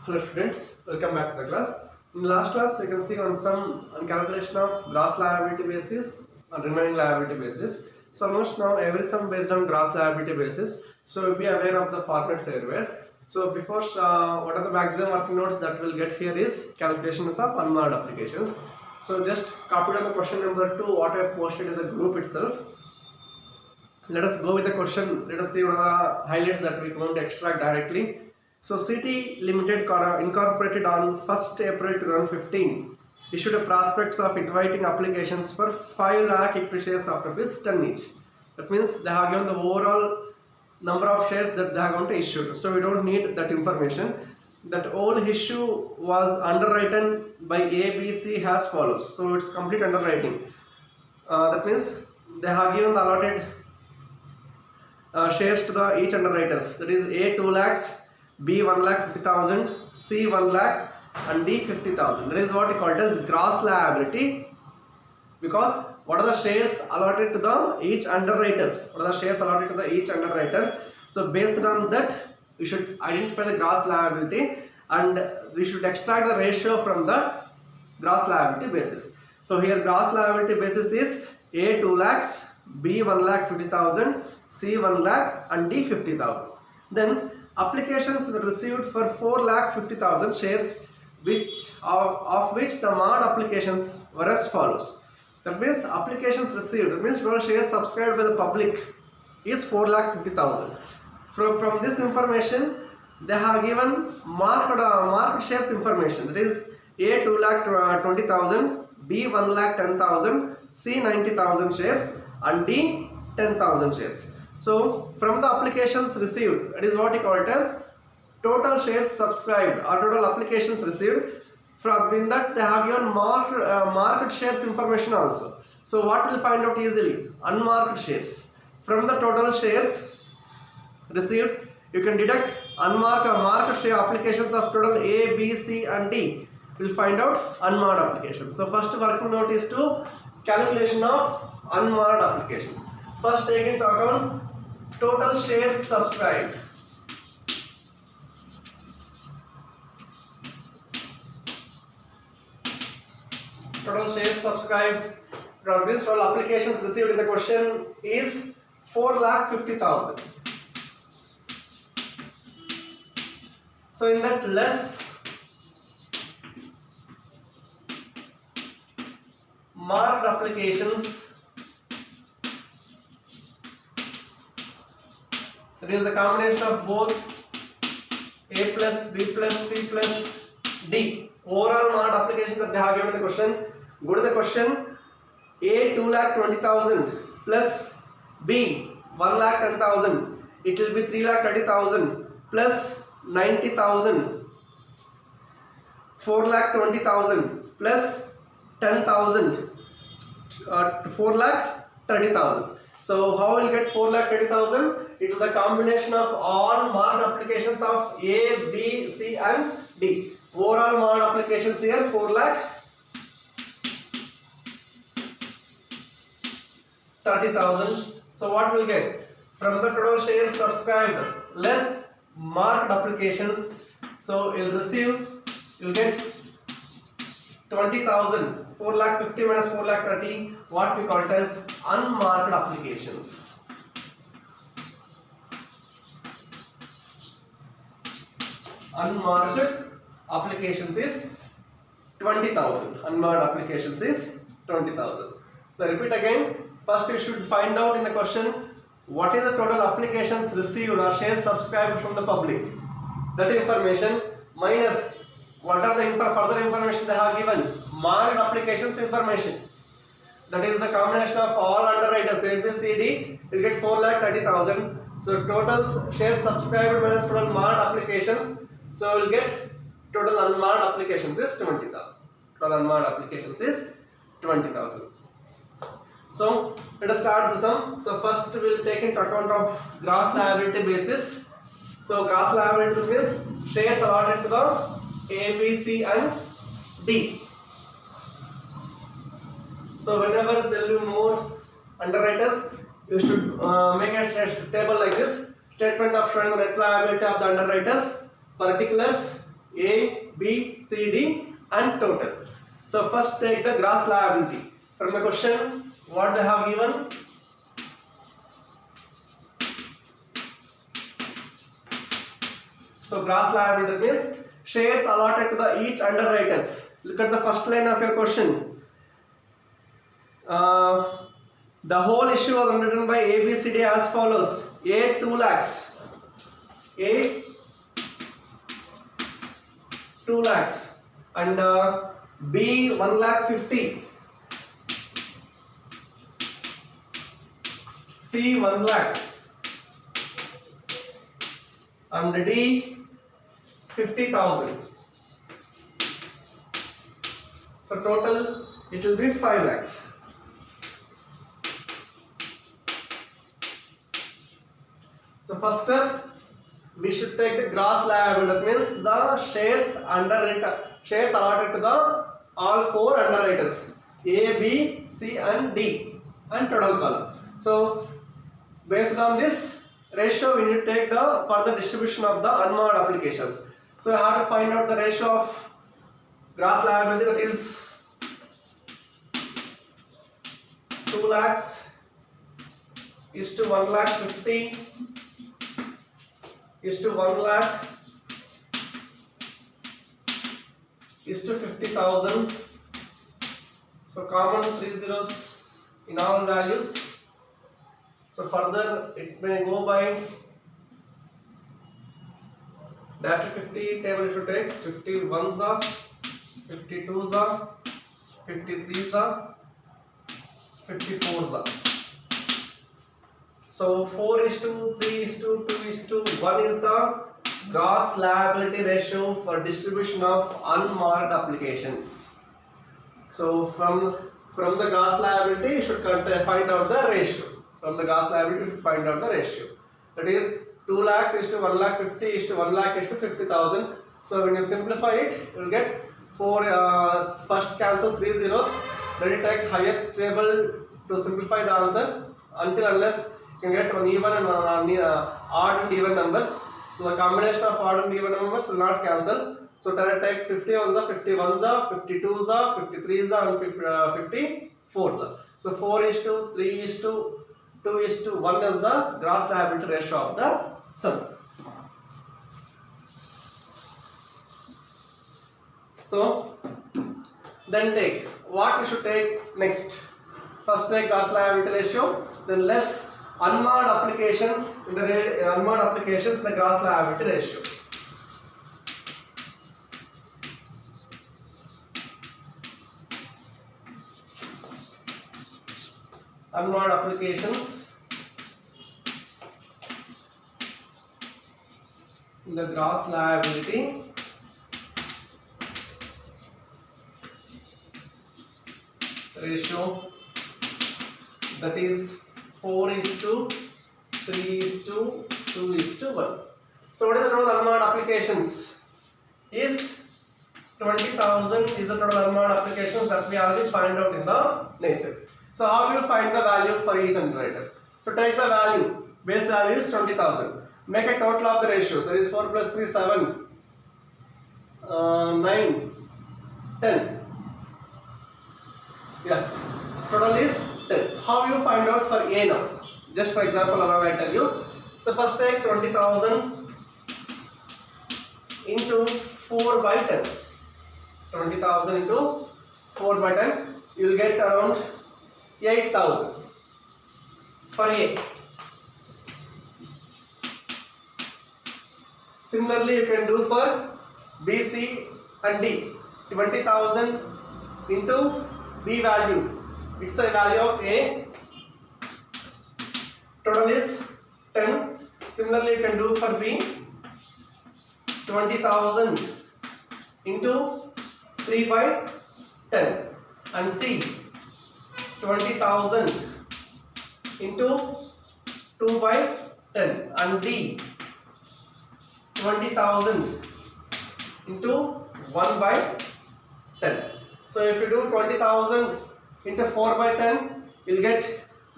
Hello students, welcome back to the class. In the last class, we can see on calculation of gross liability basis and remaining liability basis. So almost now every sum based on gross liability basis. So be aware of the formats everywhere. So before what are the maximum working notes that we'll get here is calculations of unmarked applications. So just copy down the question number 2 what I posted in the group itself. Let us go with the question. Let us see what are the highlights that we can extract directly. So City Limited incorporated on 1st April 2015 issued a prospectus of inviting applications for 5 lakh equity shares of rupees 10 each. That means they have given the overall number of shares that they are going to issue. So we don't need that information. That whole issue was underwritten by ABC as follows. So it's complete underwriting. That means they have given the allotted shares to the each underwriters. That is A 2 lakhs, B 1,50,000, C 1 lakh, and D 50,000. That is what we call it as gross liability. Because what are the shares allotted to the each underwriter? What are the shares allotted to the each underwriter? So based on that, we should identify the gross liability, and we should extract the ratio from the gross liability basis. So here gross liability basis is A 2 lakhs, B 1,50,000, C 1 lakh, and D 50,000. Then applications were received for 4,50,000 shares, of which the mod applications were as follows. That means applications received, that means total shares subscribed by the public is 4,50,000. From this information, they have given market shares information. That is A 2,20,000, B 1,10,000, C 90,000 shares, and D 10,000 shares. So from the applications received, that is what we call it as total shares subscribed or total applications received. From that they have given market shares information also. So what we'll find out easily? Unmarked shares. From the total shares received, you can deduct unmarked or market share applications of total A, B, C, and D. We'll find out unmarked applications. So first working note is to calculation of unmarked applications. First take into account total shares subscribed. Total shares subscribed from this total applications received in the question is 4,50,000. So in that less marked applications, that is the combination of both A plus, B plus, C plus, D. Overall marked application that they have given the question. Go to the question. A 2,20,000 plus B 1,10,000. It will be 3,30,000 plus 90,000. 4,20,000 plus 10,000. 4,30,000. So how will get 4,30,000? It is the combination of all marked applications of A, B, C, and D. Overall marked applications here 4,30,000. So what will get from the total shares subscribed less marked applications? So you'll get 20,000. 4,50,000 minus 4,30,000. What we call it as unmarked applications. Unmarked applications is 20,000. Unmarked applications is 20,000. So repeat again. First you should find out in the question what is the total applications received or shares subscribed from the public. That information minus what are the further information they have given. Marked applications information. That is the combination of all underwriters A, B, C, D. You get 4,30,000. So total shares subscribed minus total marked applications. So we'll get total unmarked applications is 20,000. Total unmarked applications is 20,000. So let us start the sum. So first we will take into account of gross liability basis. So gross liability means shares allotted to the A, B, C, and D. So whenever there will be more underwriters, you should make a table like this. Statement of showing the net liability of the underwriters, particulars, A, B, C, D and total. So first take the gross liability. From the question, what they have given? So gross liability means shares allotted to the each underwriters. Look at the first line of your question. The whole issue was underwritten by A, B, C, D as follows. A 2 lakhs. A 2 lakhs and B 1 lakh 50. C 1 lakh and D 50,000. So total it will be 5 lakhs. So first step, we should take the gross liability. That means the shares allotted to the all four underwriters A, B, C and D and total column. So based on this ratio, we need to take the further distribution of the unmarked applications. So I have to find out the ratio of gross liability, that is 2 lakhs is to 1 lakh 50 is to 1 lakh is to 50,000. So common 3 zeros in all values. So further it may go by that 50 table should take 51s are, 52s are, 53s are, 54s are. So 4:3:2:1 is the gross liability ratio for distribution of unmarked applications. So from the gross liability, you should find out the ratio. From the gross liability, you should find out the ratio. That is 2 lakhs is to 1 lakh 50 is to 1 lakh is to 50,000. So when you simplify it, you will get 4. First cancel 3 zeros. Then you take highest table to simplify the answer unless you can get one even and odd and even numbers. So the combination of odd and even numbers will not cancel. So take 51s are, 51s are, 52s are, 53s are and 54s are. So 4:3:2:1 is the gross liability ratio of the sum. So then take what we should take next. First take gross liability ratio, then less unmarked applications. In the unmarked applications, the gross liability ratio. Unmarked applications, the gross liability ratio, that is 4:3:2:1. So what is the total unmarked applications? Is 20,000 is the total unmarked applications that we already find out in the nature. So how do you find the value for each underwriter? So take the value, base value is 20,000. Make a total of the ratios. That is 4 plus 3 7, 9, 10. Yeah, total is 10. How you find out for A now? Just for example, allow I tell you. So first take 20,000 into 4 by 10. 20,000 into 4 by 10. You will get around 8,000 for A. Similarly, you can do for B, C and D. 20,000 into B value. It's a value of A. Total is 10. Similarly, you can do for B. 20,000 into 3 by 10. And C. 20,000 into 2 by 10 and D 20,000 into 1 by 10. So if you do 20,000 into 4 by 10, you'll get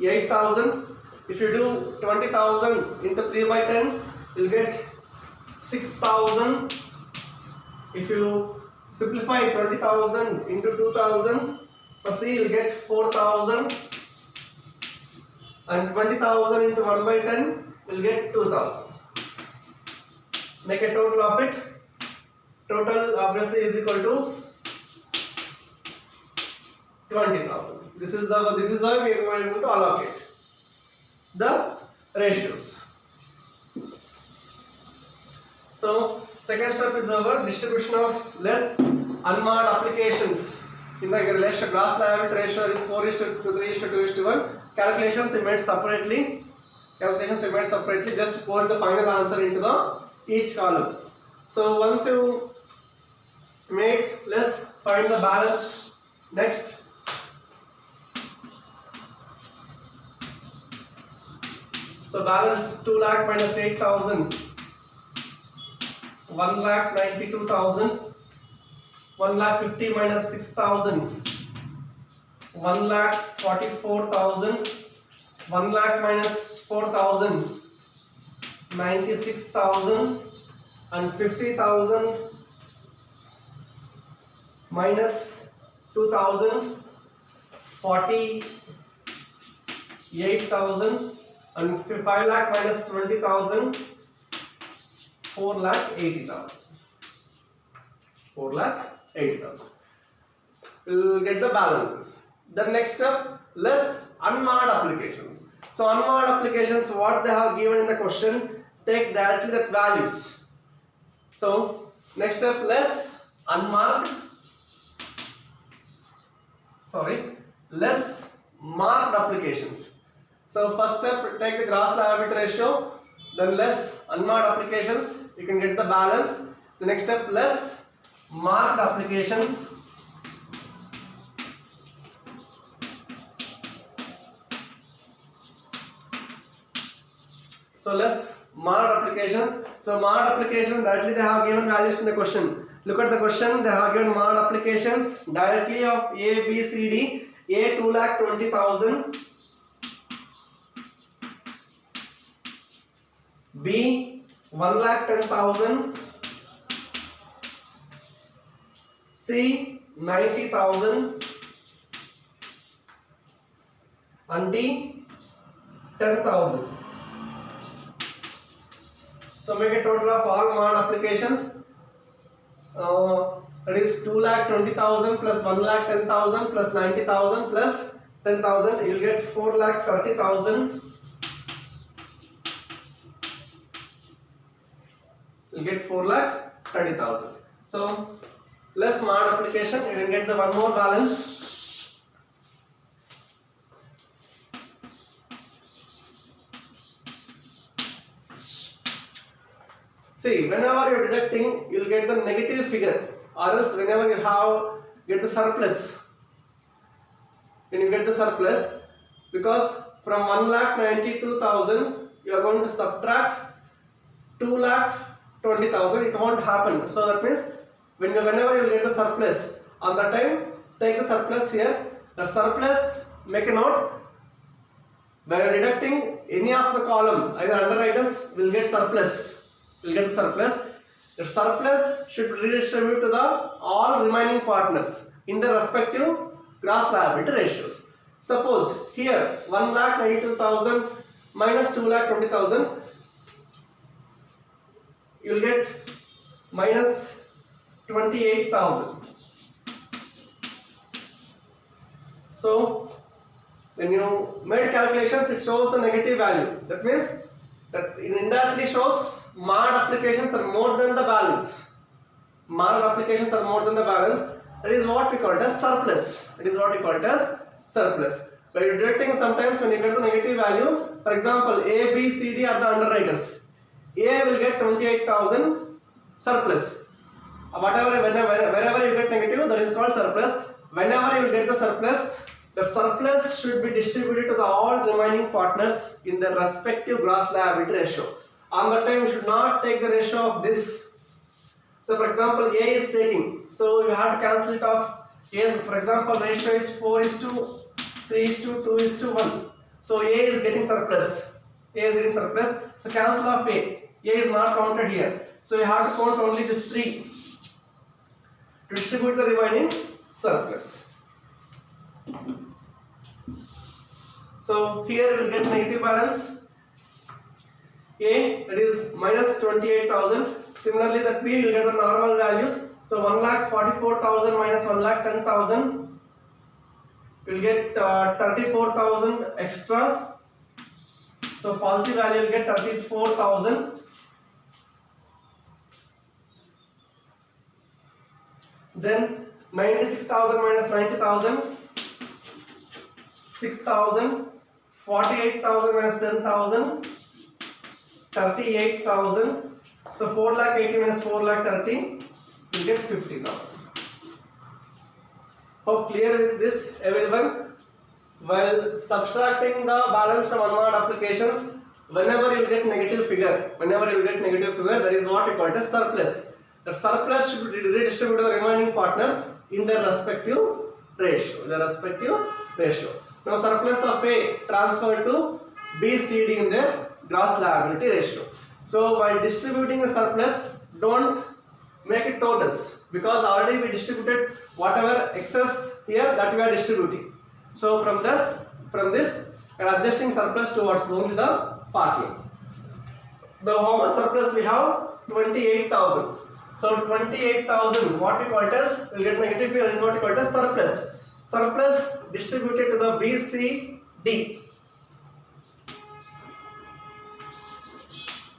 8,000. If you do 20,000 into 3 by 10, you'll get 6,000. If you simplify 20,000 into 2,000, for C you will get 4,000, and 20,000 into 1 by 10 will get 2,000. Make a total of it. Total obviously is equal to 20,000. This is why we are going to allocate the ratios. So second step is our distribution of less unmarked applications. In the relation gross liability ratio is 4:3:2:1. Calculations we made separately. Just pour the final answer into each column. So once you made, let's find the balance next. So balance 2 lakh minus 8,000, 1 lakh 92,000, 1 lakh 50 minus 6,000, 1 lakh 44,000, 1 lakh minus 4,000, 96,000, and 50,000 minus 2,000, 48,000, and 5 lakh minus 20,000, 4 lakh 80,000. 4 lakh 80,000. We'll get the balances. The next step, less unmarked applications. So unmarked applications, what they have given in the question, take directly that values. So next step, less marked applications. So first step, take the gross liability ratio, then less unmarked applications, you can get the balance. The next step, less marked applications. So less marked applications. So marked applications, directly they have given values in the question. Look at the question, they have given marked applications directly of A, B, C, D. A 2,20,000, B 1,10,000, C 90,000, and D 10,000. So make a total of all marked applications. That is 2,20,000 plus 1,10,000 plus 90,000 plus 10,000. You will get 4,30,000. You will get 4,30,000. So less marked application, you can get the one more balance. See, whenever you are deducting, you will get the negative figure, or else whenever you get the surplus. When you get the surplus, because from 1,92,000 you are going to subtract 2,20,000, it won't happen. So that means whenever you get the surplus, on that time take the surplus here. The surplus, make a note, when you are deducting any of the column, either underwriters will get surplus. The surplus should be redistributed to the all remaining partners in the respective gross liability ratios. Suppose here 1,92,000 minus 2,20,000, you will get minus 28,000. So when you made calculations, it shows the negative value. That means that it indirectly shows marked applications are more than the balance. That is what we call it as surplus. By deducting, sometimes when you get the negative value, for example, A, B, C, D are the underwriters. A will get 28,000 surplus. Wherever you get negative, that is called surplus. Whenever you get the surplus should be distributed to the all remaining partners in the respective gross liability ratio. On that time, you should not take the ratio of this. So for example, A is taking, so you have to cancel it off. Yes, for example, ratio is 4:3:2:1. So A is getting surplus. So cancel off A. A is not counted here. So you have to count only this 3. to distribute the remaining surplus. So here we will get negative balance. A, that is minus 28,000. Similarly, the P will get the normal values. So 1,44,000 minus 1,10,000. We'll get 34,000 extra. So positive value will get 34,000. Then 96,000 minus 90,000. 6,000. 48,000 minus 10,000. 38,000. So 4,80,000 minus 4,30,000. We'll get 50,000. Hope clear with this, everyone. While subtracting the balance from unmarked applications, whenever you get negative figure, that is what we call it as surplus. The surplus should be redistributed to the remaining partners in their respective ratio. Now surplus of A transferred to B, C, D in their gross liability ratio. So while distributing the surplus, don't make it totals, because already we distributed whatever excess here, that we are distributing. So from this we are adjusting surplus towards only the partners. The how much surplus we have? 28,000. So 28,000, what we call it as, we will get negative here, is what we call it as surplus. Surplus distributed to the B, C, D.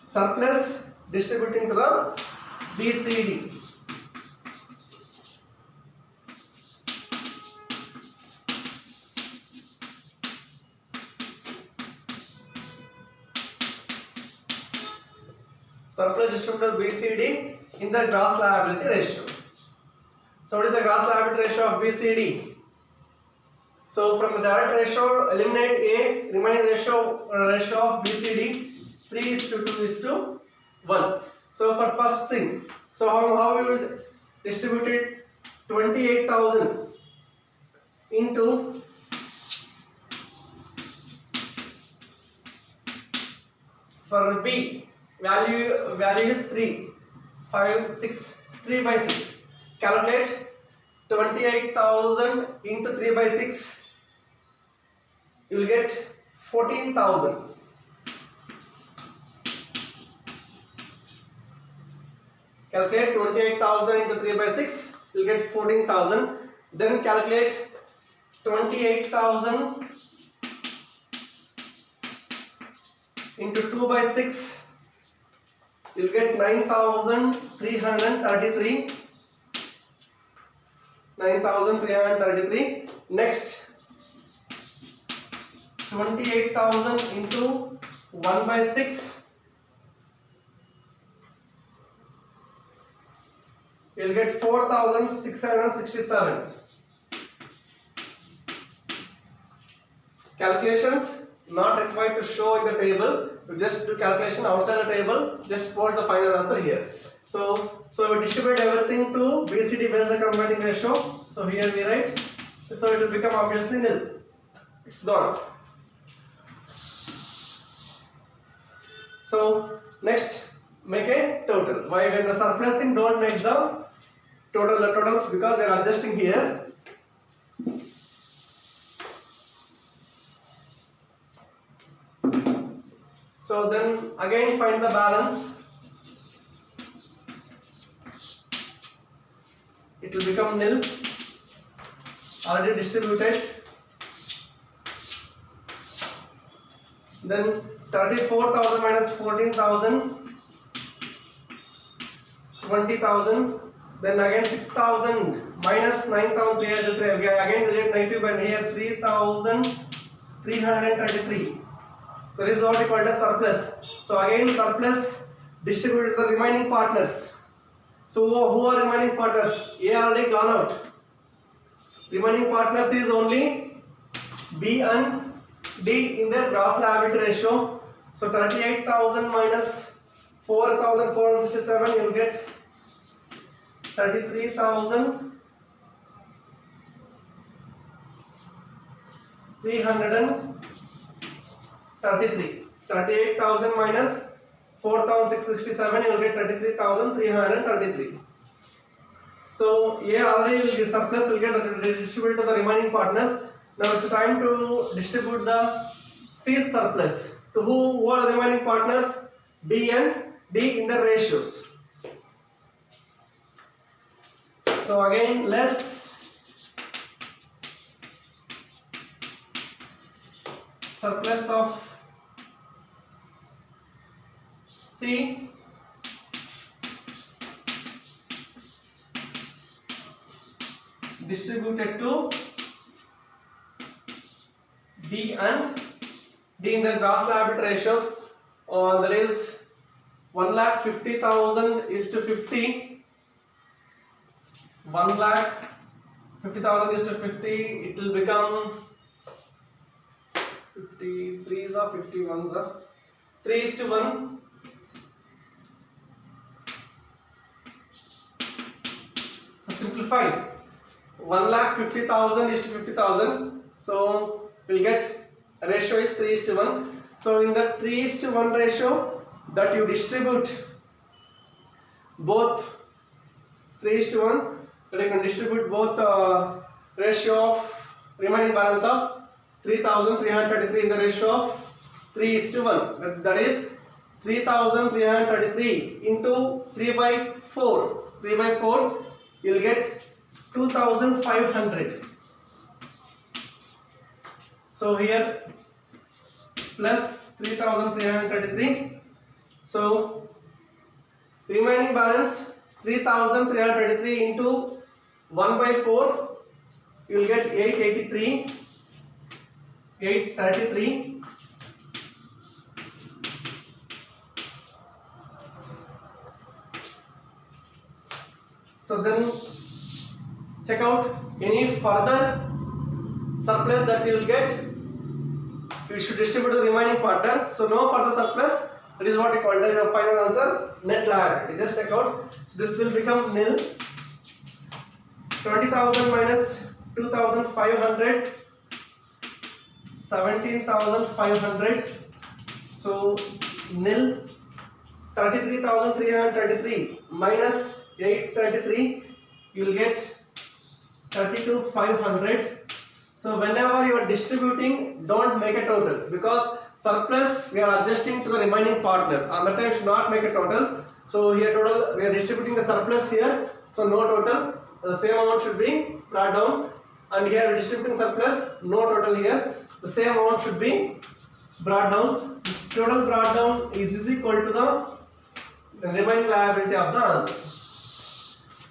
Surplus distributing to the B, C, D. Surplus distributed to B, C, D in the gross liability ratio. So what is the gross liability ratio of B, C, D? So from the direct ratio, eliminate A, remaining ratio of B, C, D, 3:2:1. So for first thing, so how we will distribute it? 28,000 into for B, value is 3, 5, 6, 3 by 6. Calculate 28,000 into 3 by 6. You will get 14,000. Calculate 28,000 into 3 by 6. You will get 14,000. Then calculate 28,000 into 2 by 6. You will get 9,333. 9,333. Next, 28,000 into 1 by 6. You will get 4,667. Calculations not required to show in the table. You just do calculation outside the table. Just put the final answer here. So we distribute everything to BCD based on compounding ratio. So here we write. So it will become obviously nil. It's gone. So next, make a total. Why when the surplusing, don't make the totals because they are adjusting here. So then again find the balance. It will become nil. Already distributed. Then 34,000 minus 14,000, 20,000. Then again 6,000 minus 9,000. Again we get negative, and here 3,333. That is what we call as surplus. So again surplus distributed to the remaining partners. So who are remaining partners? A already gone out. Remaining partners is only B and D in their gross liability ratio. So 38,000 minus 4,467, you will get 33,333. 38,000 minus 4,667, you will get 33,333. So A already will get surplus, will get distributed to the remaining partners. Now it's time to distribute the C surplus to who are the remaining partners? B and D in the ratios. So again, less surplus of C distributed to D and D in the gross liability ratios. That is 1,50,000 is to 50. 1,50,000 is to 50. It will become 53s or 51s or 3 is to 1. Simplified. 1,50,000 is to 50,000. So we'll get ratio is 3 is to 1. So in the 3 is to 1 ratio that you distribute both 3 is to 1, that you can distribute both ratio of remaining balance of 3,333 in the ratio of 3 is to 1. That is 3,333 into 3 by 4. 3 by 4 you will get 2,500. So here plus 3,333. So remaining balance 3,333 into 1 by 4, you will get 833. So then check out any further surplus that you will get. You should distribute to the remaining partner. So no further surplus. That is what we call as the final answer, net liability. Just check out. So this will become nil. 20,000 minus 2,500, 17,500. So nil. 33,333 minus 833, you will get 32,500. So whenever you are distributing, don't make a total, because surplus we are adjusting to the remaining partners. On that time should not make a total. So here total we are distributing the surplus here. So no total. The same amount should be brought down. And here we are distributing surplus. No total here. The same amount should be brought down. This total brought down is equal to the remaining liability of the answer.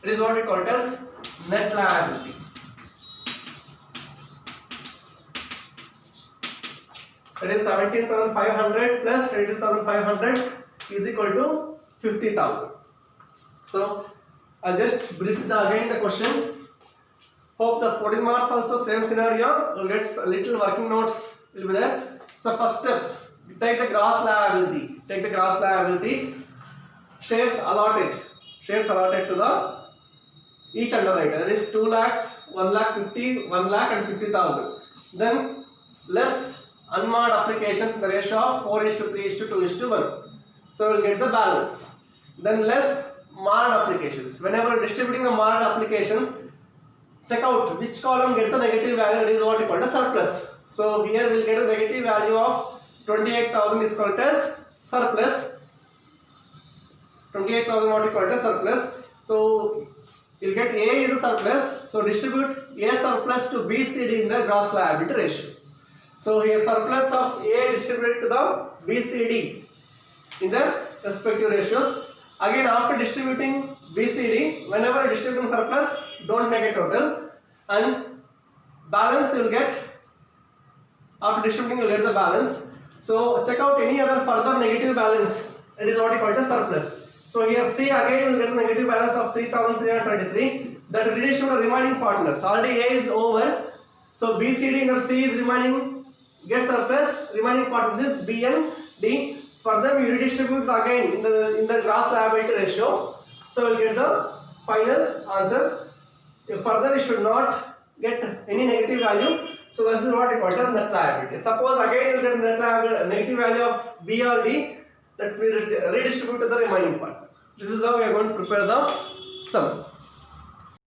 It is what we call it as net liability. That is 17,500 plus 22,500 is equal to 50,000. So I'll just brief again the question. Hope the 14 marks also same scenario. You'll get a little working notes will be there. So first step, take the gross liability. Take the gross liability. Shares allotted to the each underwriter. That is 2 lakhs, 1 lakh 50, 1 lakh and 50,000. Then less unmarred applications in the ratio of 4 is to 3 is to 2 is to 1. So we'll get the balance. Then less marred applications. Whenever distributing the marred applications, check out which column get the negative value. That is what we call the surplus. So here we'll get a negative value of 28,000 is called as surplus. 28,000 what we call as surplus. So you'll get A is a surplus. So distribute A surplus to B, C, D in the gross liability ratio. So here surplus of A distributed to the B, C, D in the respective ratios. Again after distributing B, C, D, whenever distributing surplus, don't make a total, and balance you will get after distributing you will get the balance. So check out any other further negative balance. It is what we call as surplus. So here C again will get a negative balance of 3,333. That will redistribute the remaining partners. Already A is over. So B, C, D and C is remaining, get surplus. Remaining partners is B and D. For them you redistribute again in the gross liability ratio. So we'll get the final answer. If further you should not get any negative value. So this is what we call as net liability. Suppose again you will get net liability, negative value of B or D, that we redistribute to the remaining part. This is how we are going to prepare the sum.